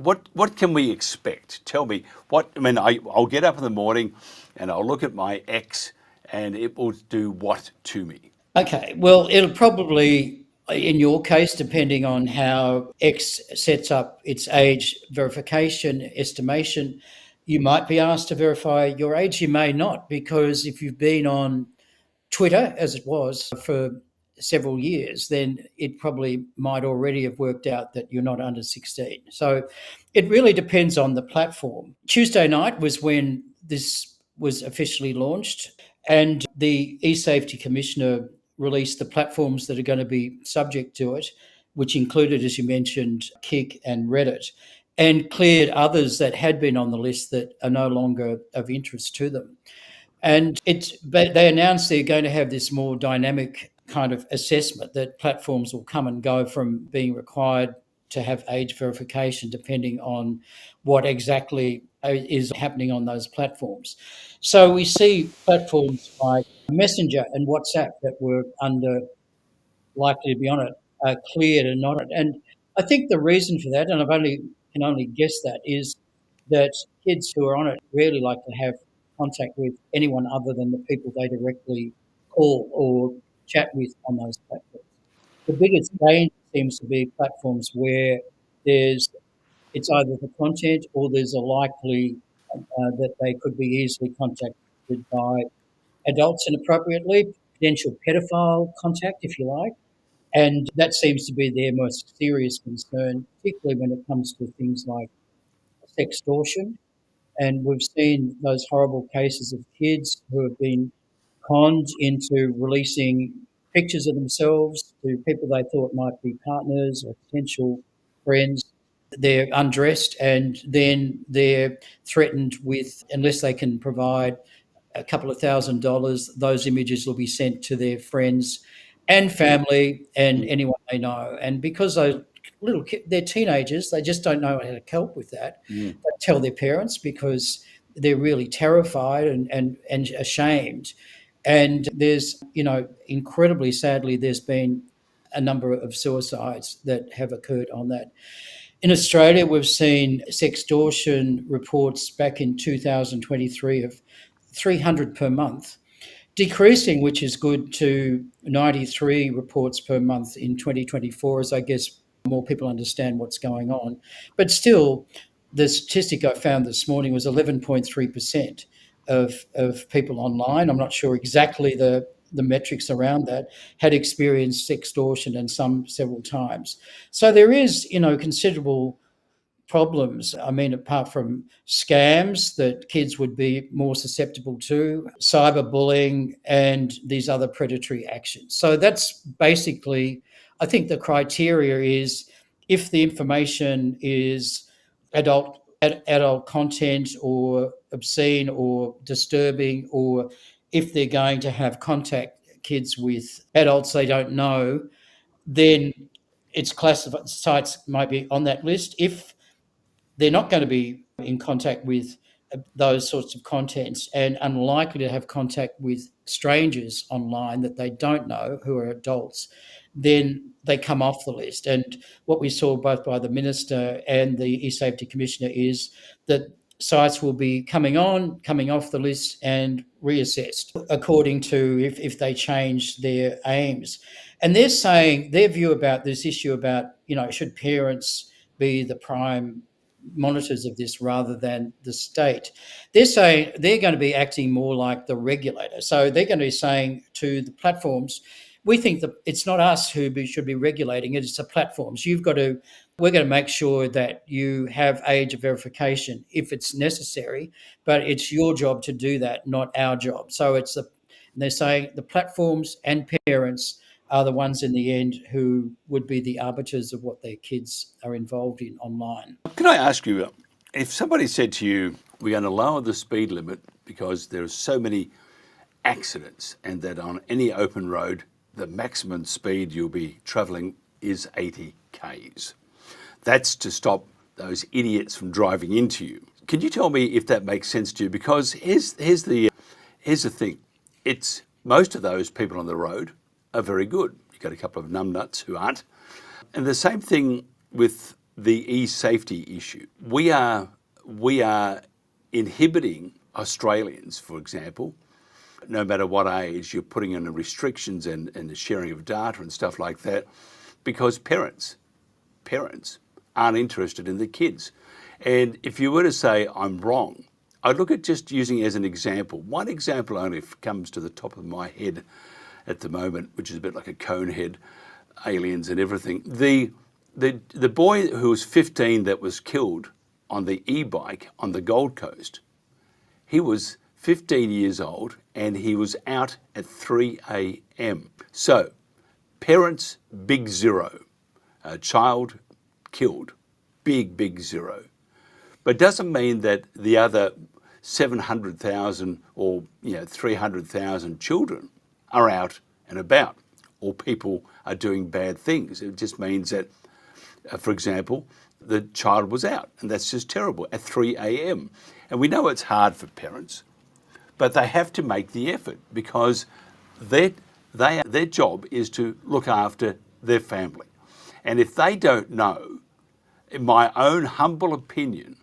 what can we expect? Tell me I'll get up in the morning and I'll look at my X and it will do what to me? Okay, well, it'll probably, in your case, depending on how X sets up its age verification estimation, you might be asked to verify your age. You may not, because if you've been on Twitter, as it was for several years, then it probably might already have worked out that you're not under 16. So it really depends on the platform. Tuesday night was when this was officially launched, and the eSafety Commissioner released the platforms that are going to be subject to it, which included, as you mentioned, Kik and Reddit, and cleared others that had been on the list that are no longer of interest to them. And they announced they're going to have this more dynamic kind of assessment, that platforms will come and go from being required to have age verification depending on what exactly is happening on those platforms. So we see platforms like Messenger and WhatsApp that were likely to be on it cleared and not. And I think the reason for that, and can only guess that, is that kids who are on it rarely like to have contact with anyone other than the people they directly call or chat with on those platforms. The biggest danger seems to be platforms where it's either the content or there's a likely that they could be easily contacted by adults inappropriately, potential pedophile contact, if you like. And that seems to be their most serious concern, particularly when it comes to things like sextortion. And we've seen those horrible cases of kids who have been conned into releasing pictures of themselves to people they thought might be partners or potential friends. They're undressed and then they're threatened with, unless they can provide a couple of $1,000, those images will be sent to their friends and family and anyone they know. And because those little kids, they're teenagers, they just don't know how to cope with that. They tell their parents because they're really terrified and ashamed. And there's, incredibly sadly, there's been a number of suicides that have occurred on that. In Australia, we've seen sextortion reports back in 2023 of 300 per month, decreasing, which is good, to 93 reports per month in 2024, as I guess more people understand what's going on. But still, the statistic I found this morning was 11.3% of people online. I'm not sure exactly the metrics around that, had experienced sextortion, and some several times. So there is, considerable problems. I mean, apart from scams that kids would be more susceptible to, cyberbullying, and these other predatory actions. So that's basically, I think the criteria is, if the information is adult content or obscene or disturbing, or if they're going to have contact kids with adults they don't know, then it's classified. Sites might be on that list. If they're not going to be in contact with those sorts of contents and unlikely to have contact with strangers online that they don't know who are adults, then they come off the list. And what we saw both by the Minister and the eSafety Commissioner is that sites will be coming off the list and reassessed according to if they change their aims. And they're saying their view about this issue about, should parents be the prime monitors of this rather than the state. They're saying they're going to be acting more like the regulator. So they're going to be saying to the platforms, we think that it's not us who should be regulating it, it's the platforms. We're going to make sure that you have age verification if it's necessary, but it's your job to do that, not our job. So they're saying the platforms and parents are the ones in the end who would be the arbiters of what their kids are involved in online. Can I ask you, if somebody said to you, we're going to lower the speed limit because there are so many accidents, and that on any open road, the maximum speed you'll be travelling is 80 k's. That's to stop those idiots from driving into you. Can you tell me if that makes sense to you? Because here's the thing. It's most of those people on the road are very good. You've got a couple of numbnuts who aren't. And the same thing with the e-safety issue. We are inhibiting Australians, for example, no matter what age, you're putting in the restrictions and the sharing of data and stuff like that, because parents aren't interested in the kids. And if you were to say I'm wrong, I'd look at just using it as an example. One example only comes to the top of my head at the moment, which is a bit like a cone head, aliens and everything. The boy who was 15 that was killed on the e-bike on the Gold Coast, he was 15 years old and he was out at 3 a.m. So, parents, big zero. A child killed, big zero. But it doesn't mean that the other 700,000 or 300,000 children are out and about, or people are doing bad things. It just means that, for example, the child was out, and that's just terrible, at 3 a.m. And we know it's hard for parents, but they have to make the effort because their job is to look after their family. And if they don't know, in my own humble opinion,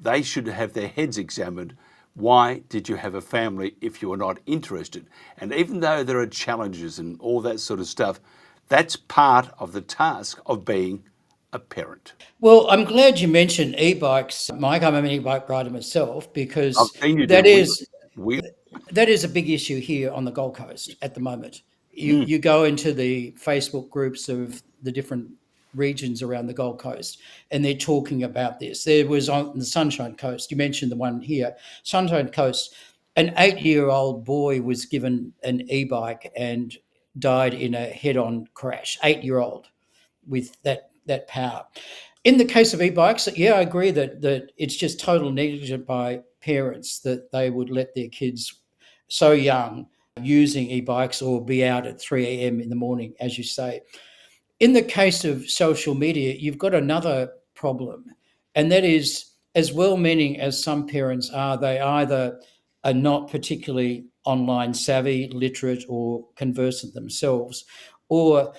they should have their heads examined. Why did you have a family if you were not interested? And even though there are challenges and all that sort of stuff, that's part of the task of being a parent. Well, I'm glad you mentioned e-bikes, Mike. I'm an e-bike rider myself I've because seen you do that is wheel. that is a big issue here on the Gold Coast at the moment. You go into the Facebook groups of the different regions around the Gold Coast, and they're talking about this. There was on the Sunshine Coast. You mentioned the one here, Sunshine Coast. An 8-year-old boy was given an e-bike and died in a head-on crash. 8-year-old with that power. In the case of e-bikes, yeah, I agree that it's just total negligence by parents that they would let their kids so young using e-bikes or be out at 3 a.m. in the morning, as you say. In the case of social media, you've got another problem, and that is, as well-meaning as some parents are, they either are not particularly online savvy, literate, or conversant themselves, or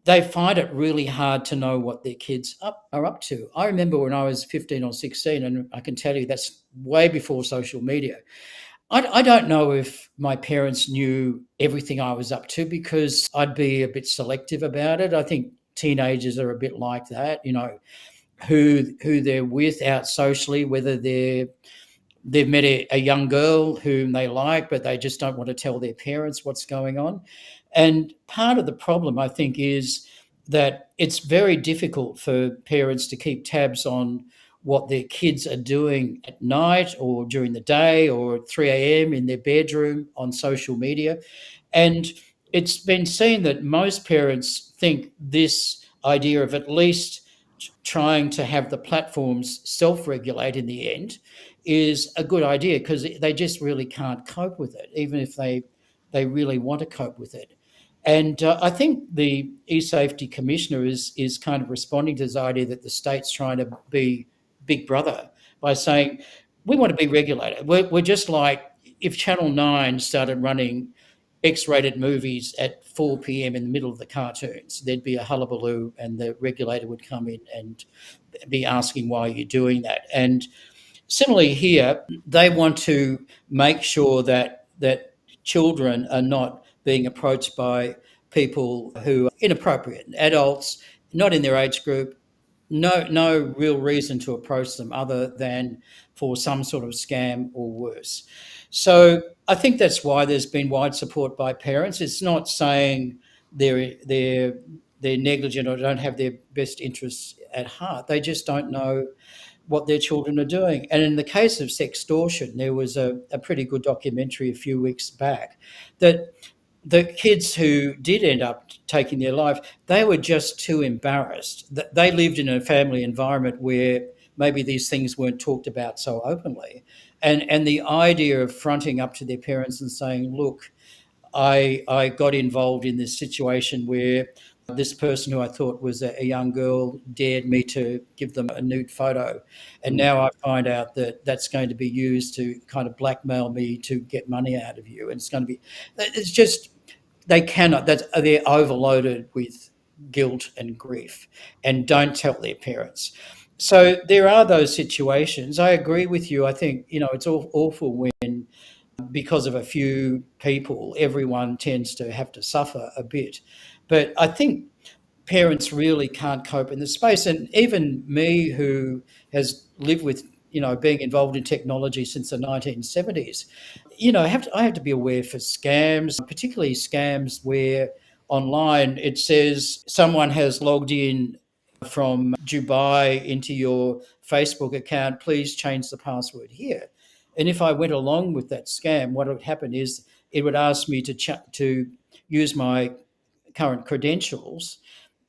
they find it really hard to know what their kids are up to. I remember when I was 15 or 16, and I can tell you that's way before social media. I don't know if my parents knew everything I was up to because I'd be a bit selective about it. I think teenagers are a bit like that, who they're with out socially, whether they've met a young girl whom they like, but they just don't want to tell their parents what's going on. And part of the problem, I think, is that it's very difficult for parents to keep tabs on what their kids are doing at night or during the day or at 3 a.m. in their bedroom on social media. And it's been seen that most parents think this idea of at least trying to have the platforms self-regulate in the end is a good idea because they just really can't cope with it, even if they really want to cope with it. And I think the e-safety commissioner is kind of responding to this idea that the state's trying to be big brother by saying, we want to be regulated. We're just like if Channel 9 started running X-rated movies at 4 p.m. in the middle of the cartoons, there'd be a hullabaloo and the regulator would come in and be asking why you're doing that. And similarly here, they want to make sure that children are not being approached by people who are inappropriate, adults, not in their age group, no real reason to approach them other than for some sort of scam or worse. So I think that's why there's been wide support by parents. It's not saying they're negligent or don't have their best interests at heart. They just don't know what their children are doing. And in the case of sextortion, there was a pretty good documentary a few weeks back that the kids who did end up taking their life, they were just too embarrassed. They lived in a family environment where maybe these things weren't talked about so openly. And the idea of fronting up to their parents and saying, look, I got involved in this situation where this person who I thought was a young girl dared me to give them a nude photo. And now I find out that that's going to be used to kind of blackmail me to get money out of you. And it's going to be, it's just, they cannot, they're overloaded guilt and grief and don't tell their parents. So there are those situations. I agree with you. I think, it's awful when, because of a few people, everyone tends to have to suffer a bit. But I think parents really can't cope in the space. And even me, who has lived with, being involved in technology since the 1970s, I have to be aware for scams, particularly scams where online it says someone has logged in from Dubai into your Facebook account, please change the password here. And if I went along with that scam, what would happen is it would ask me to use my current credentials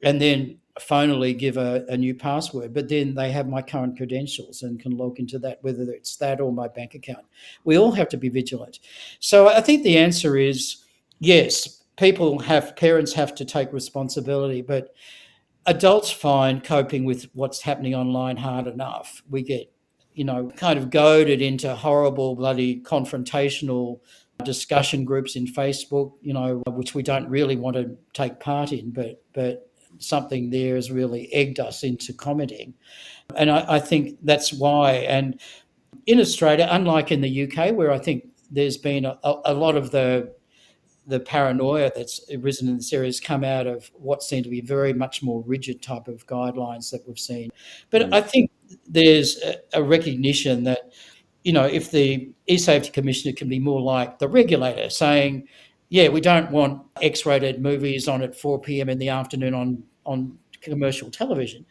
and then finally give a new password. But then they have my current credentials and can log into that, whether it's that or my bank account. We all have to be vigilant. So I think the answer is yes, parents have to take responsibility, but adults find coping with what's happening online hard enough. We get, kind of goaded into horrible, bloody confrontational discussion groups in Facebook, which we don't really want to take part in, but something there has really egged us into commenting. And I think that's why. And in Australia, unlike in the UK, where I think there's been a lot of the paranoia that's arisen in this area has come out of what seem to be very much more rigid type of guidelines that we've seen. But I think there's a recognition that, if the e-safety commissioner can be more like the regulator, saying, yeah, we don't want X-rated movies on at 4 p.m. in the afternoon on commercial television,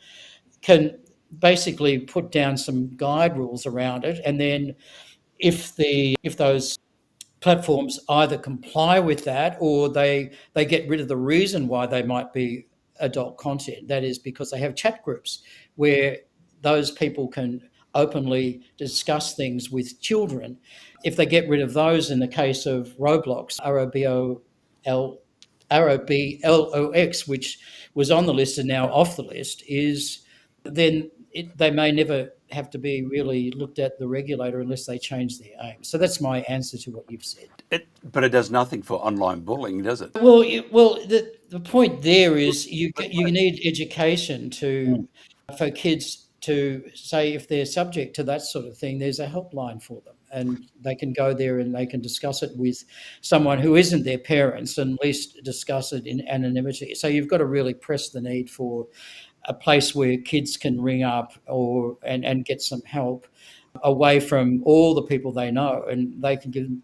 can basically put down some guide rules around it, and then if those platforms either comply with that or they get rid of the reason why they might be adult content. That is because they have chat groups where those people can openly discuss things with children. If they get rid of those, in the case of Roblox, ROBLOX, which was on the list and now off the list, is then they may never have to be really looked at the regulator unless they change their aim. So that's my answer to what you've said. But it does nothing for online bullying, does it? Well, the point there is you need education for kids to say if they're subject to that sort of thing, there's a helpline for them, and they can go there and they can discuss it with someone who isn't their parents, and at least discuss it in anonymity. So you've got to really press the need for a place where kids can ring up and get some help away from all the people they know, and they can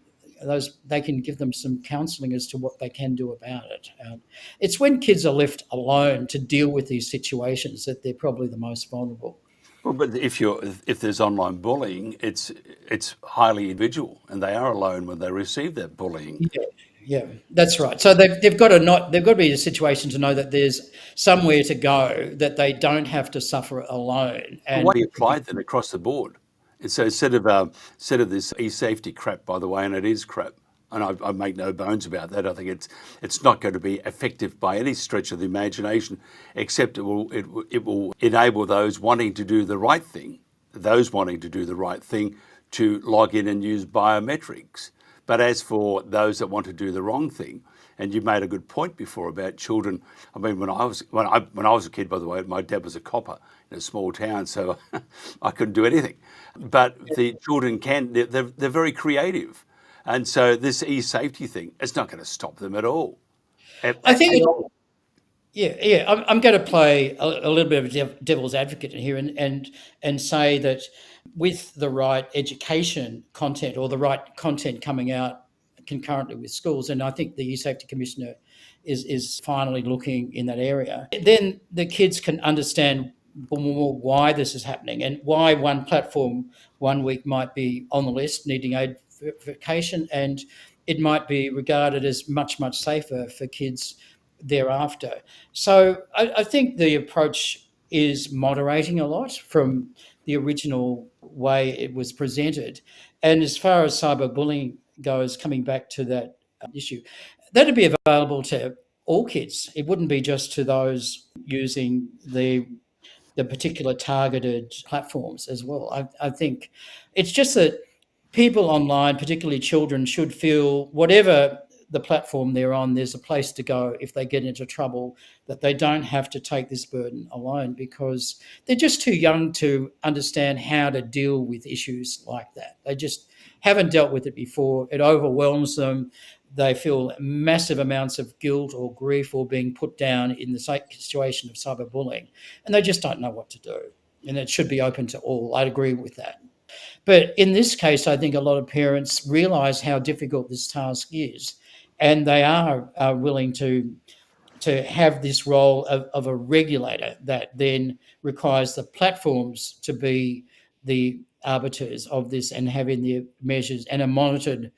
give them some counselling as to what they can do about it. It's when kids are left alone to deal with these situations that they're probably the most vulnerable. Well, but if there's online bullying, it's highly individual, and they are alone when they receive that bullying. Yeah, yeah, that's right. So they've got to be in a situation to know that there's somewhere to go, that they don't have to suffer alone. And why do you apply that across the board? And so instead of this e-safety crap, by the way, and it is crap, and I make no bones about that. I think it's not going to be effective by any stretch of the imagination, except it will enable those wanting to do the right thing, to log in and use biometrics. But as for those that want to do the wrong thing, and you made a good point before about children. I mean, when I was a kid, by the way, my dad was a copper in a small town, so I couldn't do anything. But the children they're very creative. And so this e-safety thing, it's not going to stop them at all. I think Yeah. I'm going to play a little bit of a devil's advocate here and say that with the right education content or the right content coming out concurrently with schools, and I think the e-safety commissioner is finally looking in that area, then the kids can understand more why this is happening and why one platform 1 week might be on the list needing aid verification, and it might be regarded as much, much safer for kids thereafter. So I think the approach is moderating a lot from the original way it was presented. And as far as cyberbullying goes, coming back to that issue, that'd be available to all kids. It wouldn't be just to those using the particular targeted platforms as well. I think it's just that people online, particularly children, should feel whatever the platform they're on, there's a place to go if they get into trouble, that they don't have to take this burden alone, because they're just too young to understand how to deal with issues like that. They just haven't dealt with it before. It overwhelms them. They feel massive amounts of guilt or grief or being put down in the situation of cyberbullying, and they just don't know what to do. And it should be open to all. I'd agree with that. But in this case, I think a lot of parents realise how difficult this task is, and they are willing to have this role of a regulator that then requires the platforms to be the arbiters of this and having the measures and are monitored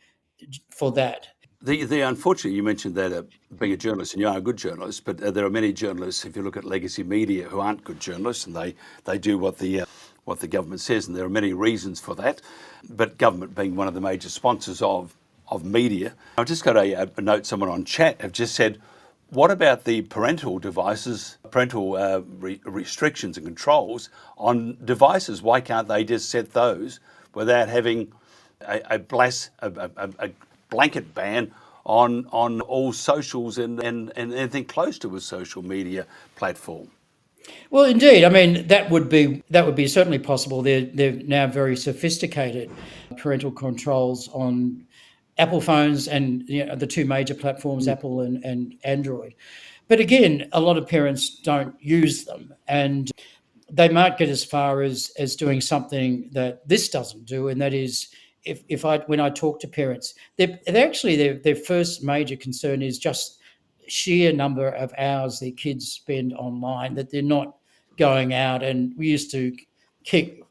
for that. The unfortunately, you mentioned that being a journalist, and you are a good journalist, but there are many journalists, if you look at legacy media, who aren't good journalists, and they do what the government says, and there are many reasons for that. But government being one of the major sponsors of media, I've just got a note. Someone on chat have just said, what about the parental devices, parental restrictions and controls on devices? Why can't they just set those without having a blanket ban on all socials and anything close to a social media platform? Well, indeed. I mean, that would be certainly possible. They're now very sophisticated parental controls on Apple phones and the two major platforms, Apple and Android. But again, a lot of parents don't use them, and they might get as far as doing something that this doesn't do, and that is, when I talk to parents, their first major concern is just sheer number of hours their kids spend online, that they're not going out. And we used to kick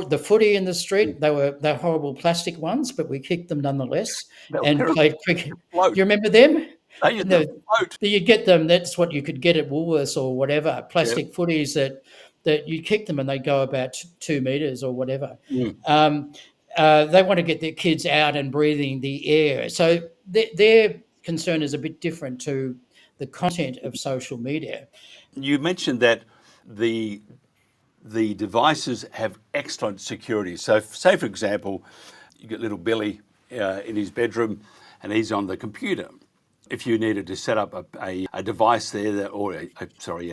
the footy in the street. They're horrible plastic ones, but we kicked them nonetheless and played cricket. Do you remember them? You get them. That's what you could get at Woolworths or whatever. Plastic footies that you kick them and they go about 2 meters or whatever. They want to get their kids out and breathing the air. So their concern is a bit different to the content of social media. You mentioned that the devices have excellent security. So, say for example, you get little Billy in his bedroom, and he's on the computer. If you needed to set up a device there,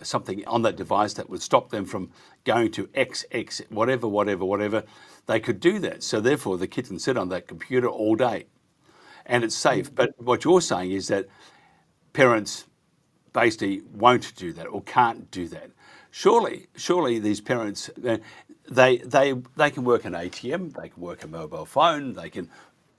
something on that device that would stop them from going to XX, whatever, they could do that. So therefore, the kid can sit on that computer all day, and it's safe. But what you're saying is that parents basically won't do that or can't do that. Surely these parents, they can work an ATM, they can work a mobile phone, they can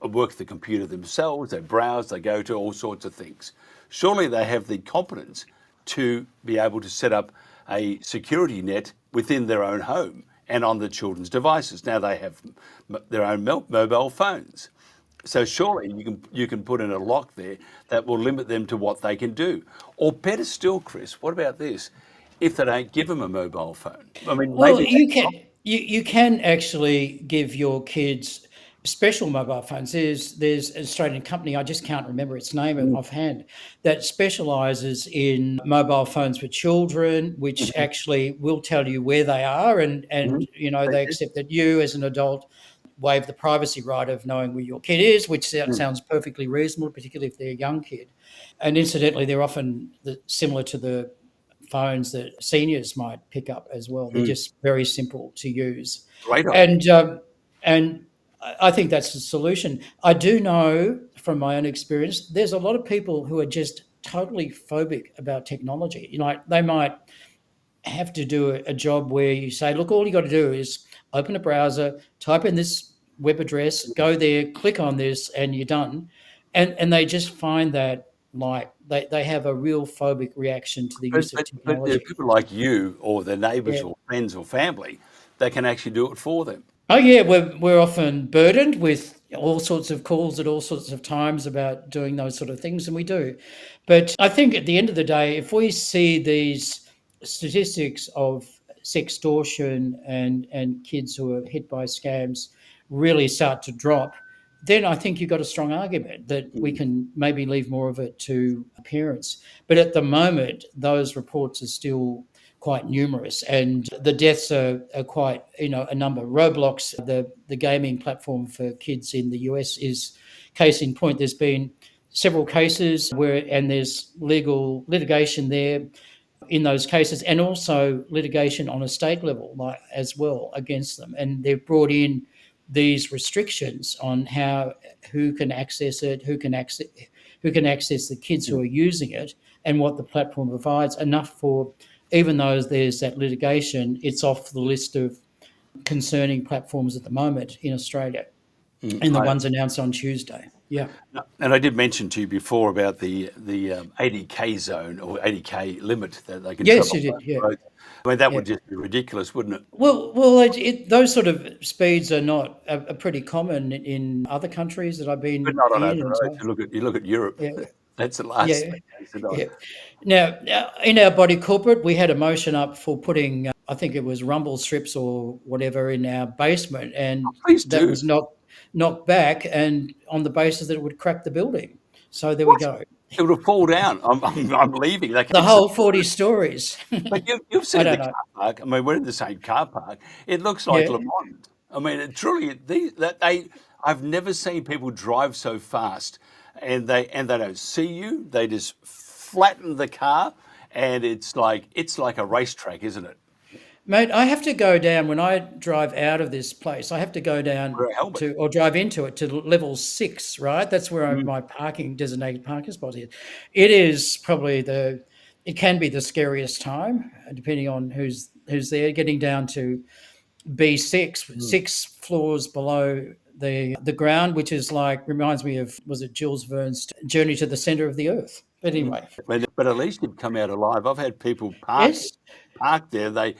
work the computer themselves, they browse, they go to all sorts of things. Surely they have the competence to be able to set up a security net within their own home and on the children's devices. Now they have their own mobile phones. So surely you can put in a lock there that will limit them to what they can do. Or better still, Chris, what about this? If they don't give them a mobile phone, I mean, well, you can actually give your kids special mobile phones. There's an Australian company, I just can't remember its name offhand, that specialises in mobile phones for children, which actually will tell you where they are, and they accept that you as an adult waive the privacy right of knowing where your kid is, which sounds perfectly reasonable, particularly if they're a young kid. And incidentally, they're often similar to the phones that seniors might pick up as well. They're just very simple to use. Right. And I think that's the solution. I do know from my own experience, there's a lot of people who are just totally phobic about technology. They might have to do a job where you say, look, all you got to do is open a browser, type in this web address, go there, click on this, and you're done. And they just find that they have a real phobic reaction to the use of technology. But there are people like you or their neighbours or friends or family that can actually do it for them. Oh yeah, we're often burdened with all sorts of calls at all sorts of times about doing those sort of things, and we do. But I think at the end of the day, if we see these statistics of sextortion and kids who are hit by scams really start to drop, then I think you've got a strong argument that we can maybe leave more of it to parents. But at the moment, those reports are still quite numerous, and the deaths are quite, a number. Roblox, the gaming platform for kids in the US, is case in point. There's been several cases where, and there's legal litigation there in those cases, and also litigation on a state level, like as well, against them. And they've brought in these restrictions on who can access it, who can access the kids who are using it, and what the platform provides. Enough for, even though there's that litigation, it's off the list of concerning platforms at the moment in Australia, and the I, ones announced on Tuesday. Yeah. and I did mention to you before about the 80k zone or 80k limit that they can Yes, you travel did. on Yeah. the road. I mean, that Yeah. would just be ridiculous, wouldn't it? Those sort of speeds are pretty common in other countries that I've But been not on in, open and roads. so You look at Europe. yeah, That's the last yeah, thing, is it not? yeah. Now, in our body corporate, we had a motion up for putting, I think it was rumble strips or whatever, in our basement, and Please that do. was knocked back, and on the basis that it would crack the building. So there we What? go. It would have fallen down. I'm leaving. They The cancelled. whole 40 stories. But you've I seen the don't know. car park. I mean, we're in the same car park. It looks like Yeah. Le Mans. I mean, it truly, I've never seen people drive so fast, and they don't see you. They just flatten the car, and it's like a racetrack, isn't it? Mate, I have to go down when I drive out of this place. I have to go down Wear a helmet. to, or drive into it, to level 6, right? That's where Mm. my designated parking spot is. It is probably it can be the scariest time, depending on who's there. Getting down to B6, Mm. 6 floors below the ground, which is like, reminds me of, was it Jules Verne's Journey to the Center of the Earth? But Mm. anyway, But at least you've come out alive. I've had people yes. park there. They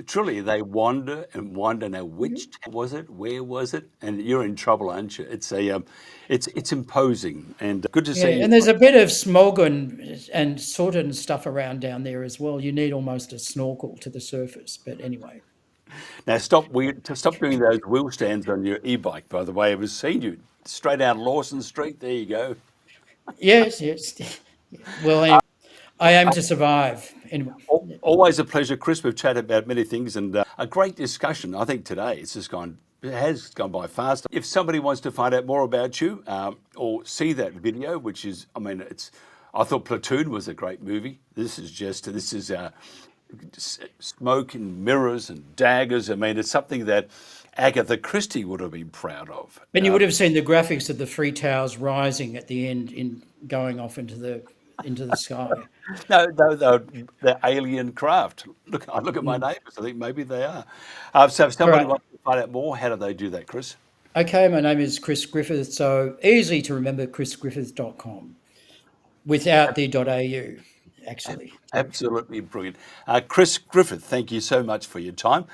truly they wander and wander. Now, which town was it? Where was it? And you're in trouble, aren't you? It's imposing and good to Yeah, see you. and there's a bit of smog and sort and stuff around down there as well. You need almost a snorkel to the surface. But anyway, Now, stop doing those wheel stands on your e-bike. By the way, I've seen you straight out Lawson Street. There you go. yes, yes. Well, anyway, I aim to survive. Anyway, Always a pleasure, Chris. We've chatted about many things and a great discussion. I think today it has gone by fast. If somebody wants to find out more about you or see that video, which is, I mean, I thought Platoon was a great movie. This is smoke and mirrors and daggers. I mean, it's something that Agatha Christie would have been proud of. and you would have seen the graphics of the three towers rising at the end, in going off into the sky. No, they're alien craft. I look at my Mm. neighbours. I think maybe they are. So if All somebody right. wants to find out more, how do they do that, Chris? Okay, my name is Chris Griffith. So easy to remember, chrisgriffith.com, without the .au, actually. Absolutely brilliant. Chris Griffith, thank you so much for your time.